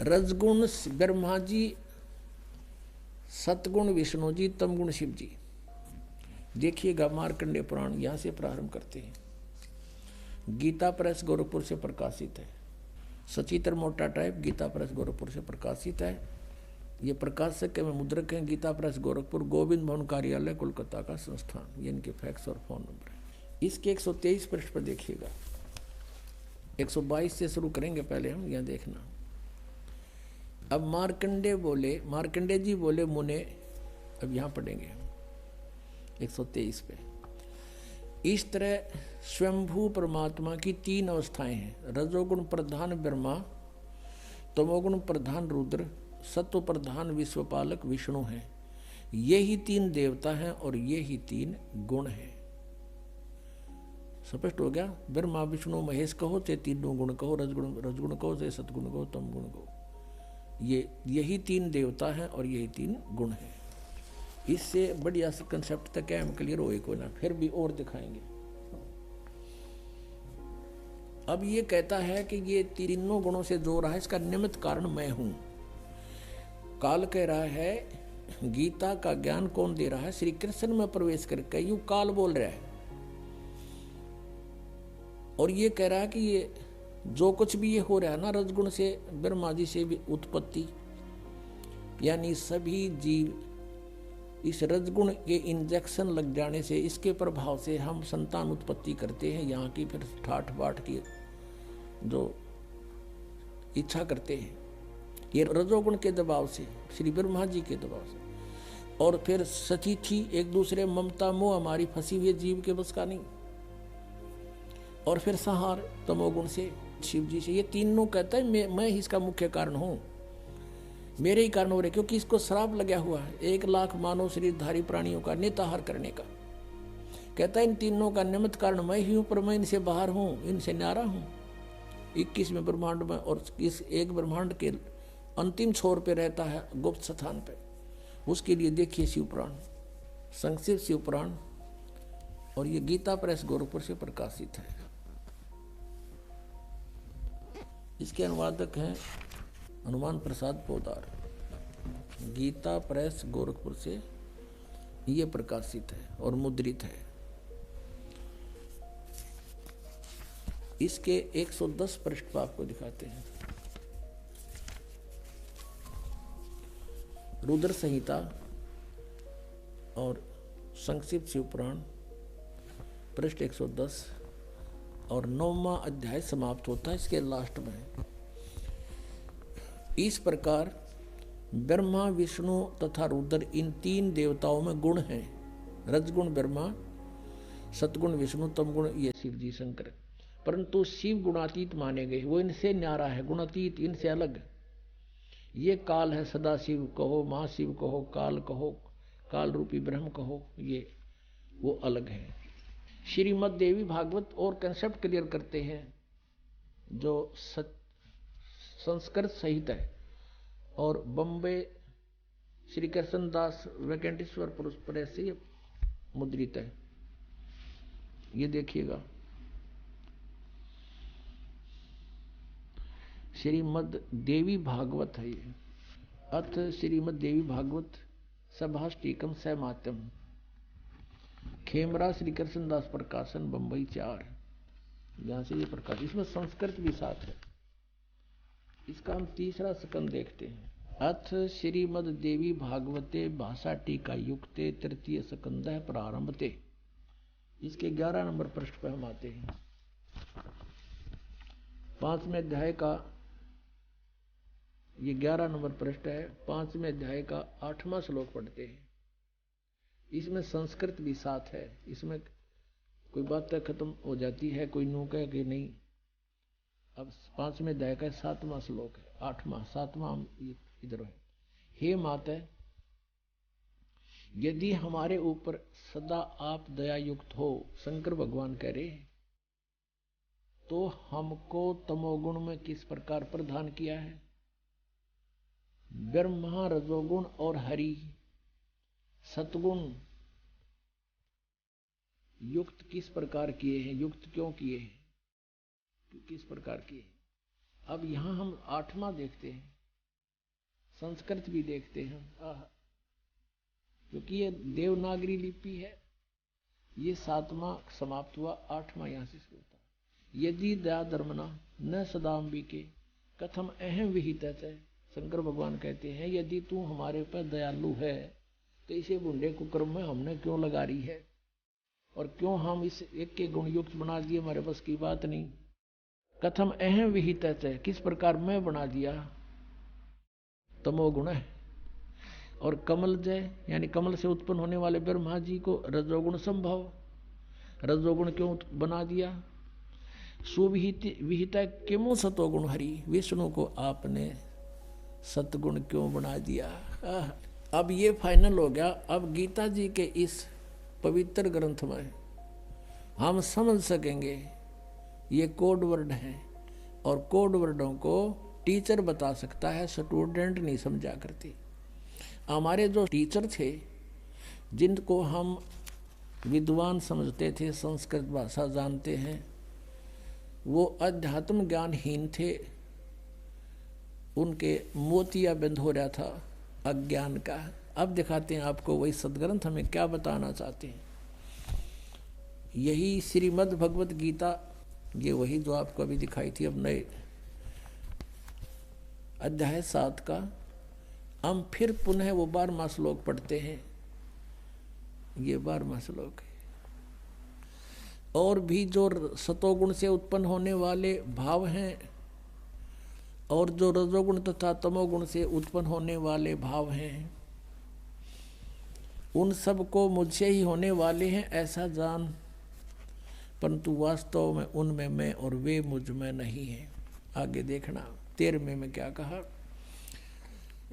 रजगुण ब्रह्मा जी, सतगुण विष्णु जी, तमगुण शिव जी। देखिएगा मार्कंडेय पुराण यहाँ से प्रारंभ करते हैं। गीता प्रेस गोरखपुर से प्रकाशित है। सचित्र मोटा टाइप गीता प्रेस गोरखपुर से प्रकाशित है। ये प्रकाशक के में मुद्रक हैं। गीता प्रेस गोरखपुर, गोविंद भवन कार्यालय, कोलकाता का संस्थान। ये इनके फैक्स और फोन नंबर है। इसके 123 पृष्ठ पर देखिएगा। 122 से शुरू करेंगे पहले हम, यहाँ देखना। अब मार्कंडे जी बोले मुने, अब यहाँ पढ़ेंगे हम 123 पे। इस तरह स्वयंभू परमात्मा की 3 अवस्थाएं हैं। रजोगुण प्रधान ब्रह्मा, तमोगुण प्रधान रुद्र, सत्व प्रधान विश्वपालक विष्णु हैं। ये ही 3 देवता हैं और ये ही 3 गुण हैं। स्पष्ट हो गया। ब्रह्मा विष्णु महेश कहो चाहे तीनों गुण कहो, रजगुण कहो चाहे सतगुण कहो, तमगुण कहो, यही 3 देवता हैं और यही 3 गुण हैं। इससे बढ़िया से कंसेप्ट तक है हम क्लियर होए को ना, फिर भी और दिखाएंगे। अब ये कहता है कि ये तीनों गुणों से जो रहा है इसका निमित्त कारण मैं हूं। काल कह रहा है, गीता का ज्ञान कौन दे रहा है? श्री कृष्ण में प्रवेश करके यूं काल बोल रहा है और ये कह रहा है कि ये जो कुछ भी ये हो रहा है ना, रजगुण से ब्रह्मा जी से भी उत्पत्ति, यानी सभी जीव इस रजगुण के इंजेक्शन लग जाने से, इसके प्रभाव से हम संतान उत्पत्ति करते हैं। यहाँ की फिर ठाठ बाट की जो इच्छा करते हैं, ये रजोगुण के दबाव से, श्री ब्रह्मा जी के दबाव से। और फिर सती थी एक दूसरे ममता मोह हमारी फंसी हुई जीव के बस का नहीं। और फिर संहार तमोगुण से, शिव जी से। ये तीनों कहता है मैं ही इसका मुख्य कारण हूं, मेरे ही कारण हो रहे, क्योंकि इसको श्राप लगा हुआ है 1 लाख मानव शरीरधारी प्राणियों का निताहार करने का। कहता है इन तीनों का निमित्त कारण मैं ही हूं, पर मैं इनसे बाहर हूं, इनसे न्यारा हूं। 21वें ब्रह्मांड में, और इस एक ब्रह्मांड के अंतिम छोर पे रहता है, गुप्त स्थान पे। उसके लिए देखिए शिवपुराण, संक्षिप्त शिवपुराण, और ये गीता प्रेस गोरखपुर से प्रकाशित है। इसके अनुवादक हैं हनुमान प्रसाद पोदार। गीता प्रेस गोरखपुर से ये प्रकाशित है और मुद्रित है। इसके 110 पृष्ठ आपको दिखाते हैं। रुद्र संहिता और संक्षिप्त शिवपुराण, पृष्ठ 110 और 9वां अध्याय समाप्त होता है इसके लास्ट में। इस प्रकार ब्रह्मा विष्णु तथा रुद्र इन 3 देवताओं में गुण हैं। रजगुण ब्रह्मा, सतगुण विष्णु, तमगुण ये शिव जी शंकर। परंतु शिव गुणातीत माने गए, वो इनसे न्यारा है, गुणातीत, इनसे अलग। ये काल है, सदा शिव कहो, महाशिव कहो, काल कहो, काल रूपी ब्रह्म कहो, ये वो अलग है। श्रीमद देवी भागवत और कंसेप्ट क्लियर करते हैं जो संस्कृत सहित है, और बम्बे श्री कृष्ण दास वेंकटेश्वर पुरुष प्रेस से मुद्रित है। ये देखिएगा, श्रीमद देवी भागवत है ये। अथ श्रीमद देवी भागवत सभाष्टिकम सहमात्यम, खेमरा श्री कृष्ण दास प्रकाशन, बम्बई 4, जहां से ये प्रकाश। इसमें संस्कृत भी साथ है। इसका हम 3रा स्कंद देखते हैं। अथ श्रीमद देवी भागवते भाषा टीका युक्ते 3य स्कंद प्रारंभते। इसके 11 नंबर पृष्ठ पर हम आते हैं। 5वें अध्याय का ये 11 नंबर पृष्ठ है। 5वें अध्याय का 8वां श्लोक पढ़ते हैं। इसमें संस्कृत भी साथ है। इसमें कोई बात तक खत्म हो जाती है, कोई नो कहे कि नहीं। अब 5वें अध्याय का 7वां श्लोक है, 8वां 7वां इधर है। हे माता, यदि हमारे ऊपर सदा आप दया युक्त हो, शंकर भगवान कह रहे हैं, तो हमको तमोगुण में किस प्रकार प्रदान किया है? ब्रह्मा रजोगुण और हरि सतगुण युक्त किस प्रकार किए हैं? युक्त क्यों किए हैं? किस प्रकार किए? अब यहां हम 8वां देखते हैं। संस्कृत भी देखते हैं क्योंकि ये देवनागरी लिपि है। ये 7वां समाप्त हुआ, 8वां यहाँ से शुरू होता। यदि दया धर्मना न सदाम्बिके कथम अहम विहित है। शंकर भगवान कहते हैं यदि तू हमारे पर दयालु है तो इसे बूढ़े कुकर्म में हमने क्यों लगा रही है, और क्यों हम इस एक के गुणयुक्त बना दिए, हमारे बस की बात नहीं। कथम अहम विहित है, किस प्रकार मैं बना दिया, तमोगुण है। और कमल जय यानी कमल से उत्पन्न होने वाले ब्रह्मा जी को रजोगुण संभव, रजोगुण क्यों बना दिया। सुविहित किमु सतोगुण हरि, विष्णु को आपने सतगुण क्यों बना दिया। अब ये फाइनल हो गया। अब गीता जी के इस पवित्र ग्रंथ में हम समझ सकेंगे ये कोड वर्ड हैं, और कोड वर्डों को टीचर बता सकता है, स्टूडेंट नहीं समझा करते। हमारे जो टीचर थे जिनको हम विद्वान समझते थे, संस्कृत भाषा जानते हैं, वो अध्यात्म ज्ञानहीन थे। उनके मोतिया बंद हो रहा था अज्ञान का। अब दिखाते हैं आपको वही सदग्रंथ हमें क्या बताना चाहते हैं। यही श्रीमद् भगवत गीता, ये वही जो आपको अभी दिखाई थी। अब नए अध्याय 7 का हम फिर पुनः वो 12वां श्लोक पढ़ते हैं। ये 12वां श्लोक है। और भी जो सतोगुण से उत्पन्न होने वाले भाव हैं, और जो रजोगुण तथा तमोगुण से उत्पन्न होने वाले भाव हैं, उन सब को मुझसे ही होने वाले हैं ऐसा जान, परंतु वास्तव में उनमें मैं और वे मुझ में नहीं हैं। आगे देखना 13वें में क्या कहा।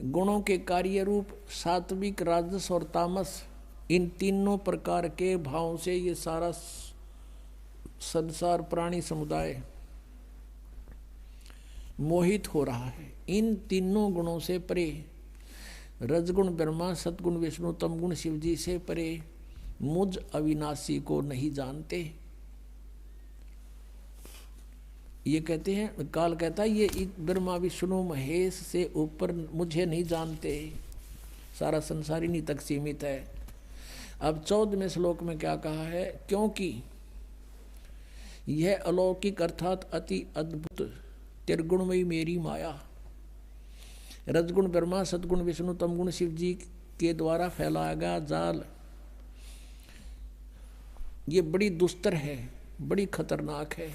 गुणों के कार्य रूप सात्विक, राजस और तामस, इन तीनों प्रकार के भावों से ये सारा संसार प्राणी समुदाय मोहित हो रहा है। इन तीनों गुणों से परे, रजगुण ब्रह्मा, सतगुण विष्णु, तमगुण शिव जी से परे मुझ अविनाशी को नहीं जानते। ये कहते हैं, काल कहता है ये ब्रह्मा विष्णु महेश से ऊपर मुझे नहीं जानते। सारा संसार इन्हीं तक सीमित है। अब 14वें श्लोक में क्या कहा है। क्योंकि यह अलौकिक अर्थात अति अद्भुत त्रिगुणमयी मेरी माया, रजगुण ब्रह्मा, सतगुण विष्णु, तमगुण शिव जी के द्वारा फैलाया गया जाल, ये बड़ी दुस्तर है, बड़ी खतरनाक है।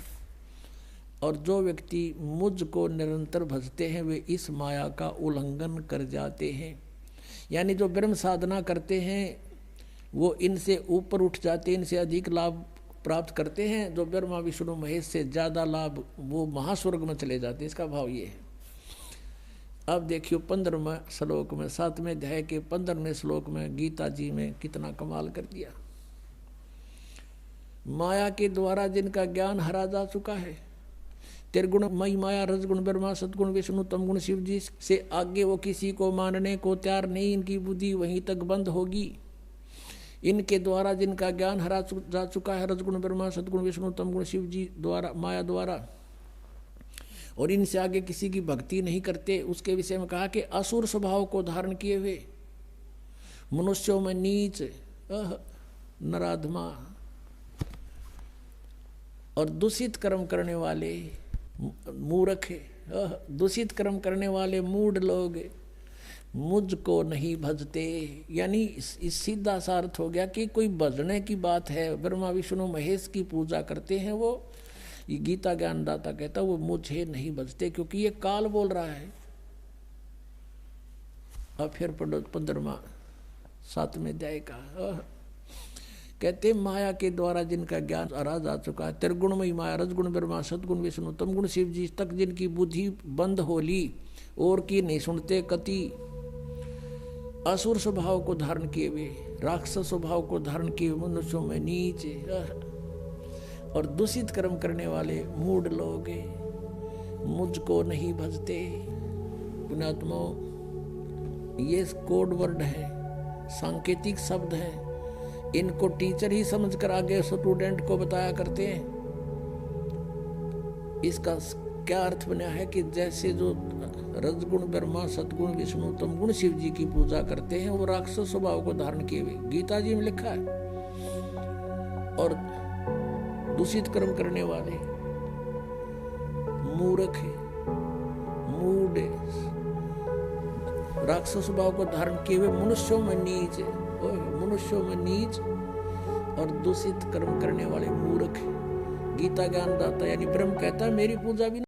और जो व्यक्ति मुझको निरंतर भजते हैं वे इस माया का उल्लंघन कर जाते हैं। यानी जो ब्रह्म साधना करते हैं वो इनसे ऊपर उठ जाते हैं, इनसे अधिक लाभ प्राप्त करते हैं। जो ब्रह्मा विष्णु महेश से ज़्यादा लाभ, वो महास्वर्ग में चले जाते हैं। इसका भाव ये है। अब देखियो 15वें श्लोक में, 7वें अध्याय के 15वें श्लोक में गीता जी में कितना कमाल कर दिया। माया के द्वारा जिनका ज्ञान हरा जा चुका है, त्रिगुणमयी माया, रजगुण ब्रह्मा, सतगुण विष्णु, तमगुण शिव जी से आगे वो किसी को मानने को तैयार नहीं। इनकी बुद्धि वहीं तक बंद होगी। इनके द्वारा जिनका ज्ञान हरा जा चुका है, रजगुण ब्रह्मा, सतगुण विष्णु, तमगुण शिव जी द्वारा, माया द्वारा, और इनसे आगे किसी की भक्ति नहीं करते। उसके विषय में कहा कि असुर स्वभाव को धारण किए हुए, मनुष्यों में नीच, नराधमा और दूषित कर्म करने वाले मूर्ख, दूषित कर्म करने वाले मूढ़ लोग मुझको नहीं भजते। यानी इस सीधा सा अर्थ हो गया कि कोई भजने की बात है, ब्रह्मा विष्णु महेश की पूजा करते हैं वो, ये गीता ज्ञानदाता कहता वो मुझे नहीं भजते, क्योंकि ये काल बोल रहा है। अब फिर पढ़ो 15वां 7वें अध्याय का। कहते माया के द्वारा जिनका ज्ञान हरा जा चुका है, त्रिगुणमयी माया, रजगुण ब्रह्मा, सतगुण विष्णु, तमगुण शिव जी तक जिनकी बुद्धि बंद हो ली और की नहीं सुनते कति, असुर स्वभाव को धारण किए हुए, राक्षस स्वभाव को धारण किए मनुष्यों में नीचे और दूषित कर्म करने वाले मूढ़ लोग मुझको नहीं भजते। पुण्यात्मा, ये कोड वर्ड है, सांकेतिक शब्द है। इनको टीचर ही समझकर आगे स्टूडेंट को बताया करते हैं। इसका क्या अर्थ बना है कि जैसे जो रजगुण ब्रह्मा, सतगुण विष्णु, तमगुण शिव जी की पूजा करते हैं वो राक्षस स्वभाव को धारण किए हुए, गीता जी में लिखा है। और दूषित कर्म करने वाले मूर्ख है, मूढ़ है, राक्षस स्वभाव को धारण किए हुए मनुष्यों में नीच है, मनुष्यों में नीच और दूषित कर्म करने वाले मूर्ख है। गीता ज्ञानदाता यानी ब्रह्म कहता है मेरी पूजा भी